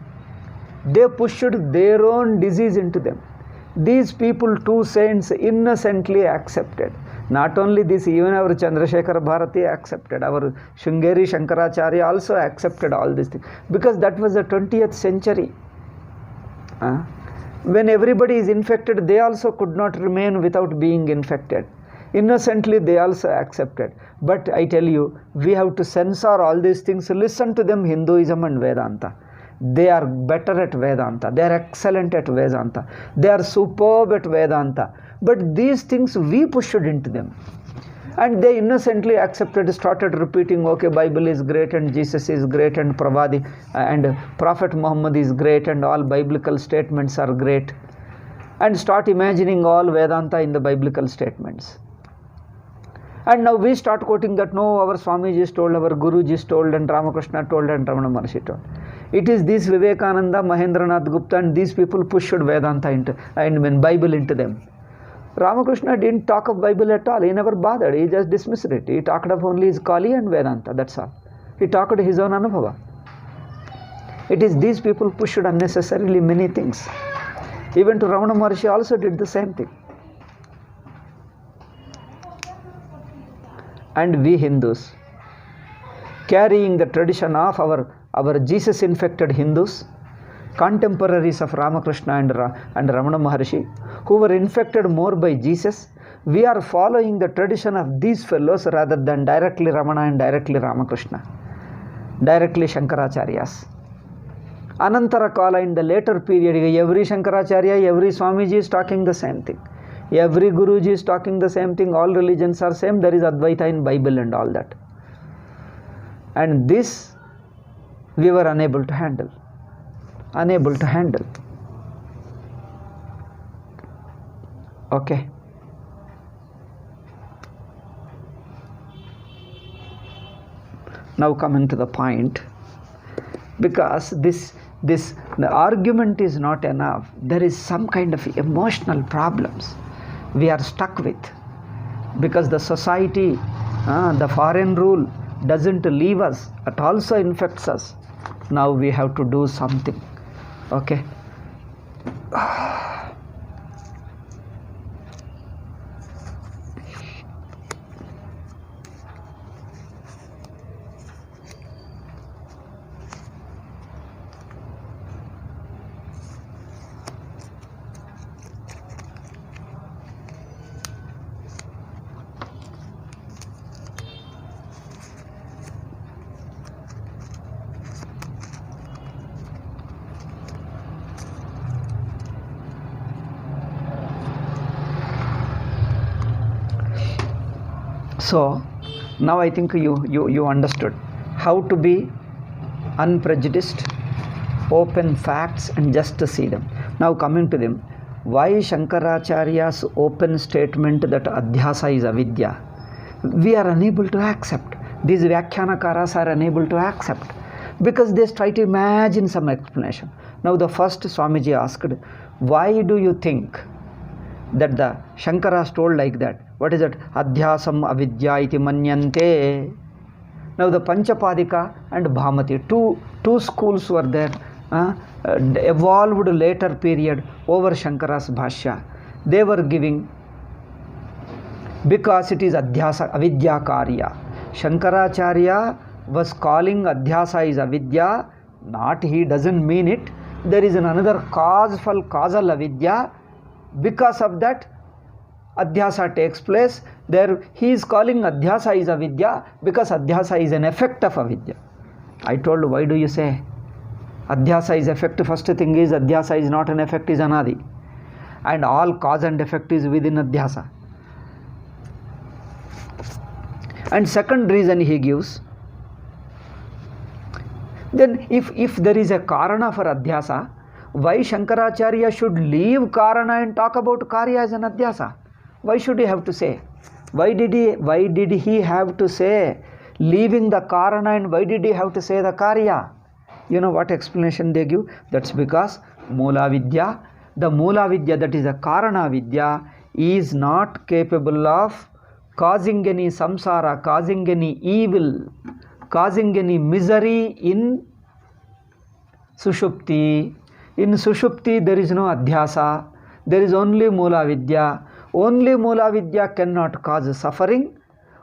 they pushed their own disease into them. These people, two saints, innocently accepted. Not only this, even our Chandrasekhar Bharati accepted, our Shringeri Shankaracharya also accepted all these things, because that was the 20th century. When everybody is infected, they also could not remain without being infected. Innocently, they also accepted. But I tell you, we have to censor all these things. Listen to them, Hinduism and Vedanta. They are better at Vedanta. They are excellent at Vedanta. They are superb at Vedanta. But these things we pushed into them. And they innocently accepted, started repeating, okay, Bible is great and Jesus is great and Pravadi and Prophet Muhammad is great and all biblical statements are great. And start imagining all Vedanta in the biblical statements. And now we start quoting that, no, our Swamiji is told, our Guruji is told, and Ramakrishna told, and Ramana Maharshi told. It is this Vivekananda, Mahendranath Gupta, and these people pushed Vedanta into, and Bible into them. Ramakrishna didn't talk of Bible at all. He never bothered. He just dismissed it. He talked of only his Kali and Vedanta. That's all. He talked his own Anubhava. It is these people pushed unnecessarily many things. Even to Ramana Maharshi also did the same thing. And we Hindus, carrying the tradition of our Jesus-infected Hindus, contemporaries of Ramakrishna and Ramana Maharshi, who were infected more by Jesus, we are following the tradition of these fellows rather than directly Ramana and directly Ramakrishna, directly Shankaracharyas. Anantara Kala, in the later period, every Shankaracharya, every Swamiji is talking the same thing. Every Guruji is talking the same thing. All religions are same. There is Advaita in Bible and all that. And this we were unable to handle. Unable to handle. Okay. Now coming to the point, because the argument is not enough. There is some kind of emotional problems we are stuck with, because the society, the foreign rule doesn't leave us, it also infects us. Now we have to do something. Okay. So now I think you understood how to be unprejudiced, open facts and just to see them. Now coming to them, why Shankaracharya's open statement that Adhyasa is avidya, we are unable to accept. These Vyakhyanakaras are unable to accept, because they try to imagine some explanation. Now the first Swamiji asked, why do you think that the Shankaras told like that? What is it? Adhyasam avidya iti manyante. Now the Panchapadika and Bhamati, two schools were there, evolved later period over Shankara's Bhashya. They were giving, because it is Adhyasa, avidya karya. Shankaracharya was calling Adhyasa is avidya, not he doesn't mean it. There is another causal avidya. Because of that, Adhyasa takes place. There he is calling Adhyasa is avidya, because Adhyasa is an effect of avidya. I told, why do you say Adhyasa is effect? First thing is, Adhyasa is not an effect, is anadi. And all cause and effect is within Adhyasa. And second reason he gives, then if there is a karana for Adhyasa, why Shankaracharya should leave karana and talk about karya as an Adhyasa? Why should he have to say? Why did he have to say leaving the karana, and why did he have to say the karya? You know what explanation they give? That's because Mula Vidya, the Mula Vidya, that is a Karana Vidya, is not capable of causing any samsara, causing any evil, causing any misery in Sushupti. In Sushupti there is no Adhyasa, there is only Mula Vidya. Only Mula Vidya cannot cause suffering.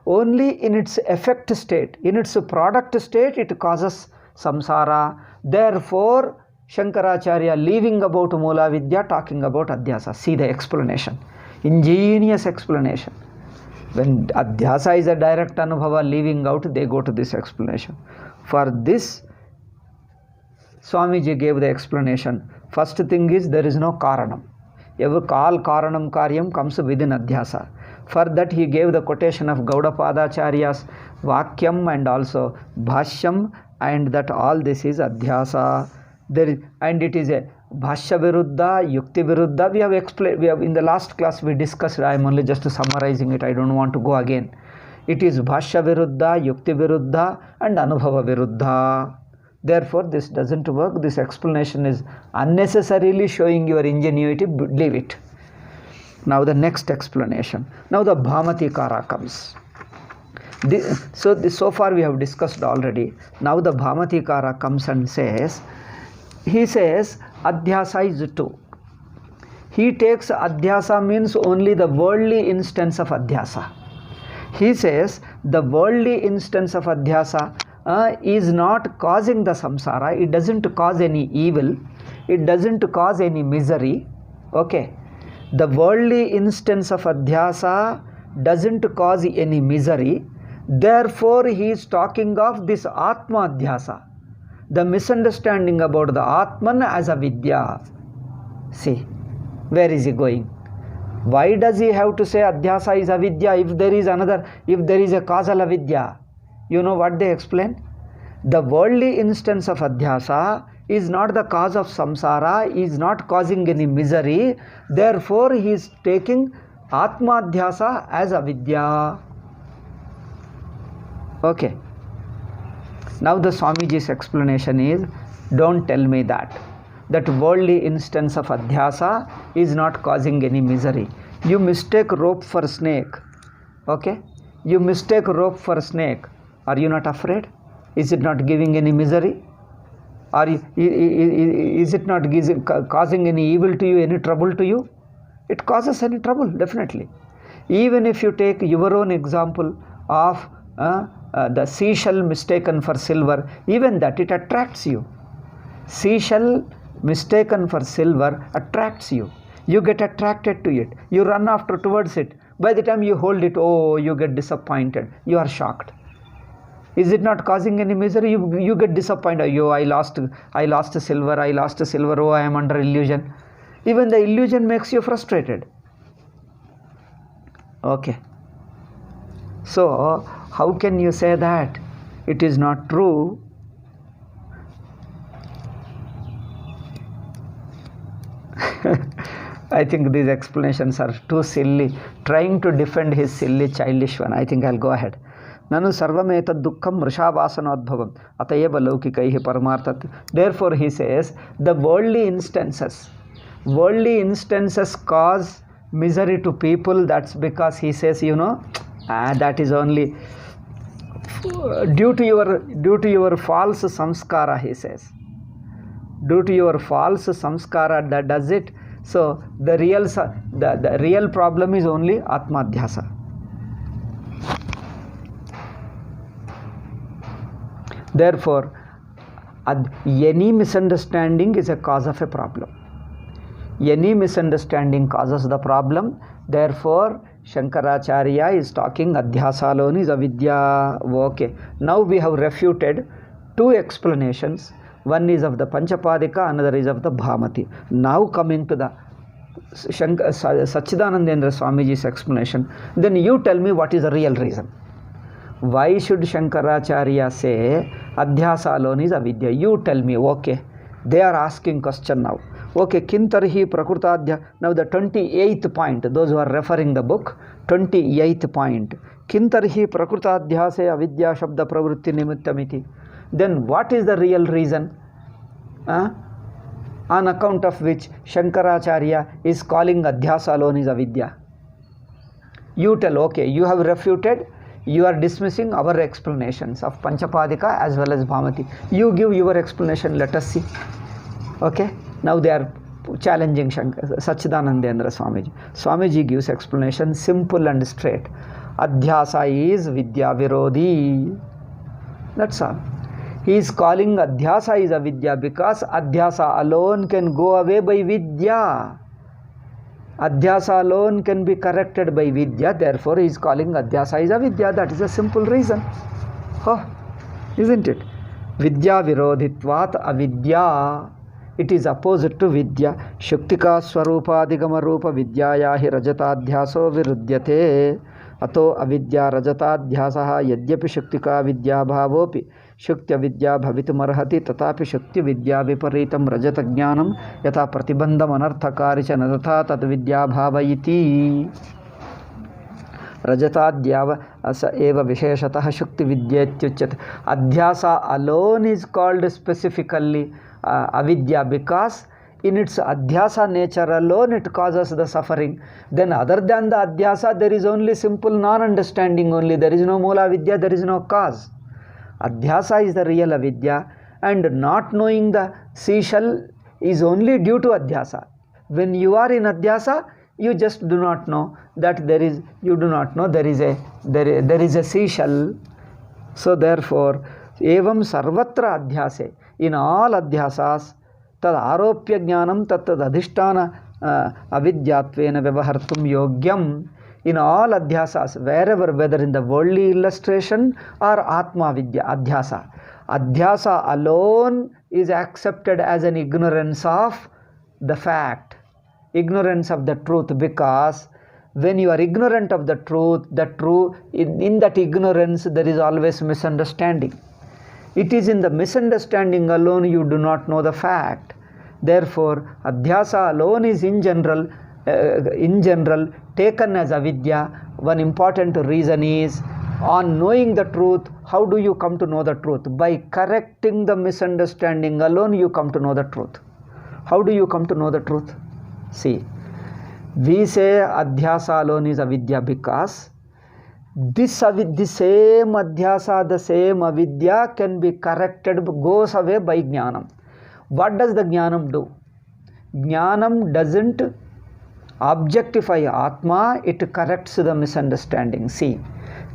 Only in its effect state, in its product state, it causes samsara. Therefore, Shankaracharya leaving about Mula Vidya, talking about Adhyasa. See the explanation. Ingenious explanation. When Adhyasa is a direct Anubhava, leaving out, they go to this explanation. For this, Swamiji gave the explanation. First thing is, there is no Karanam. All Karanam Karyam comes within Adhyasa. For that, he gave the quotation of Gaudapadacharya's Vakyam and also Bhashyam, and that all this is Adhyasa. And it is a Bhashya Viruddha, Yukti Viruddha. We have explained, in the last class we discussed, I am only just summarizing it, I don't want to go again. It is Bhashya Viruddha, Yukti Viruddha and Anubhava Viruddha. Therefore, this doesn't work. This explanation is unnecessarily showing your ingenuity. Leave it. Now the next explanation. Now the Bhamatikara comes. So far we have discussed already. Now the Bhamatikara comes and says, he says Adhyasa is two. He takes Adhyasa means only the worldly instance of Adhyasa. He says the worldly instance of Adhyasa is not causing the samsara. It doesn't cause any evil. It doesn't cause any misery. Okay. The worldly instance of Adhyasa doesn't cause any misery. Therefore, he is talking of this Atma Adhyasa, the misunderstanding about the Atman as a Vidya. See, where is he going? Why does he have to say Adhyasa is a Vidya if there is a causal Avidya? You know what they explain? The worldly instance of Adhyasa is not the cause of samsara, is not causing any misery. Therefore, he is taking Atma Adhyasa as a Vidya. Okay. Now the Swamiji's explanation is, don't tell me that worldly instance of Adhyasa is not causing any misery. You mistake rope for snake. Okay? You mistake rope for snake. Are you not afraid? Is it not giving any misery? Is it not causing any evil to you, any trouble to you? It causes any trouble, definitely. Even if you take your own example of the seashell mistaken for silver, even that it attracts you. Seashell mistaken for silver attracts you. You get attracted to it. You run after towards it. By the time you hold it, oh, you get disappointed. You are shocked. Is it not causing any misery? You get disappointed. Yo, I lost silver. Oh, I am under illusion. Even the illusion makes you frustrated. Okay. So, how can you say that it is not true? I think these explanations are too silly. Trying to defend his silly, childish one. I think I'll go ahead. Nanu sarvametad dukkham vrishabhasanodbhavam atayeva laukikaihi paramartat. Therefore, he says the worldly instances cause misery to people. That's because he says, that is only due to your false samskara, he says. Due to your false samskara, that does it. So the real problem is only Atmadhyasa. Therefore, any misunderstanding is a cause of a problem. Any misunderstanding causes the problem. Therefore, Shankaracharya is talking Adhyasaloni is avidya. Okay. Now we have refuted two explanations. One is of the Panchapadika, another is of the Bhamati. Now coming to the Sachidanandendra Swamiji's explanation, then you tell me what is the real reason. Why should Shankaracharya say Adhyasa alone is avidya? You tell me. Okay. They are asking question now. Okay, Kintarhi Prakrutadhya. Now the 28th point, those who are referring the book, 28th point. Kintarhi Prakrutadhyase avidya shabda pravrutti nimittamiti. Then what is the real reason? On account of which Shankaracharya is calling Adhyasa alone is avidya. You tell, okay, you have refuted, you are dismissing our explanations of Panchapadika as well as Bhamati. You give your explanation, let us see. Okay, now they are challenging Sachidanandendra Swamiji. Swamiji gives explanation simple and straight. Adhyasa is Vidya Virodhi. That's all. He is calling adhyasa is avidya because adhyasa alone can go away by vidya. Adhyasa alone can be corrected by vidya, therefore he is calling adhyasa is avidya. That is a simple reason. Oh, isn't it? Vidya virodhitvat avidya. It is opposite to vidya. Shuktika swarupadigama rupa vidyaya hi rajatadhyaso virudyate. Ato avidya rajatadhyasaha yadyapi shuktika vidya bhavopi shukti vidya bhavitumarhati tatapi shukti vidya viparitam rajata jnanam yata pratibandham anarthakari cha nadatha tat vidya bhavayiti. Rajatadhyava asa eva visheshatah shukti vidyatyuchyate. Adhyasa alone is called specifically avidya because in its adhyasa nature alone it causes the suffering. Then other than the adhyasa there is only simple non-understanding only. There is no mula vidya, there is no cause. Adhyasa is the real avidya, and not knowing the seashell is only due to adhyasa. When you are in adhyasa, you just do not know that there is, you do not know there is a seashell. So therefore, evam sarvatra adhyase, in all adhyasas, tad aropya jnanam tad adhisthana avidyatvena vyavahartum yogyam. In all adhyasas, wherever, whether in the worldly illustration or atma vidya, adhyasa. Adhyasa alone is accepted as an ignorance of the fact, ignorance of the truth, because when you are ignorant of the truth, in that ignorance there is always misunderstanding. It is in the misunderstanding alone you do not know the fact. Therefore, adhyasa alone is in general taken as avidya. One important reason is, on knowing the truth, how do you come to know the truth? By correcting the misunderstanding alone you come to know the truth. How do you come to know the truth? See, we say adhyasa alone is avidya because the same adhyasa, the same avidya can be corrected, goes away by jnanam. What does the jnanam do? Jnanam doesn't objectify atma, it corrects the misunderstanding. See,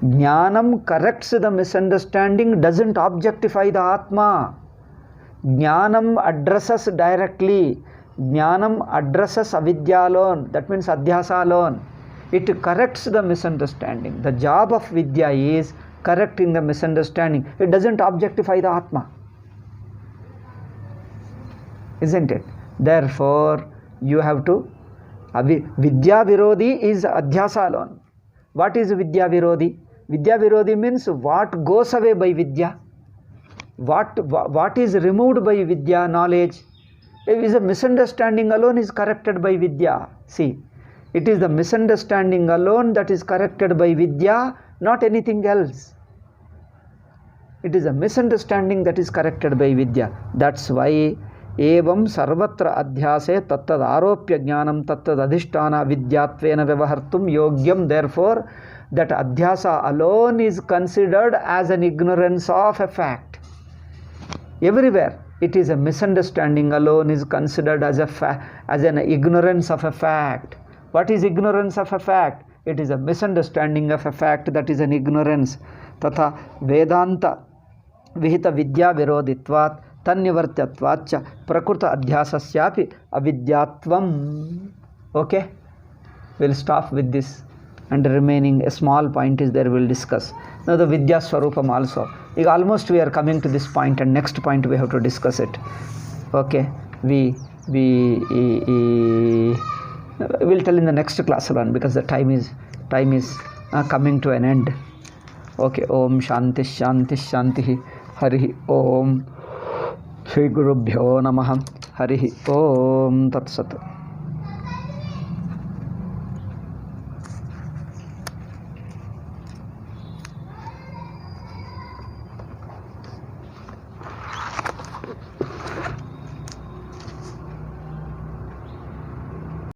jnanam corrects the misunderstanding, doesn't objectify the atma. Jnanam addresses directly. Jnanam addresses avidya alone, that means adhyasa alone. It corrects the misunderstanding. The job of vidya is correcting the misunderstanding. It doesn't objectify the atma. Isn't it? Therefore, you have to vidya virodhi is adhyasa alone. What is vidya virodhi? Vidya virodhi means what goes away by vidya. What is removed by vidya, knowledge. It is a misunderstanding alone is corrected by vidya. See, it is the misunderstanding alone that is corrected by vidya, not anything else. It is a misunderstanding that is corrected by vidya. That's why evam sarvatra adhyase tattad aropya jnanam tattad adhisthana vidyatvena vyavahartum yogyam. Therefore, that adhyasa alone is considered as an ignorance of a fact. Everywhere it is a misunderstanding alone is considered as an ignorance of a fact. What is ignorance of a fact? It is a misunderstanding of a fact, that is an ignorance. Tatha Vedanta vihita vidya virodhitvat tannivartyatvacha prakruta adhyasasyapi avidyatvam. Okay, we'll stop with this, and the remaining a small point is there, we'll discuss. Now the vidya swarupam also. Almost we are coming to this point, and next point we have to discuss it. Okay, we'll tell in the next class alone, because the time is coming to an end. Okay, Om Shanti Shanti Shanti. Hari Om Shri Gurubhyo Namaha. Hari Om Tat Sat.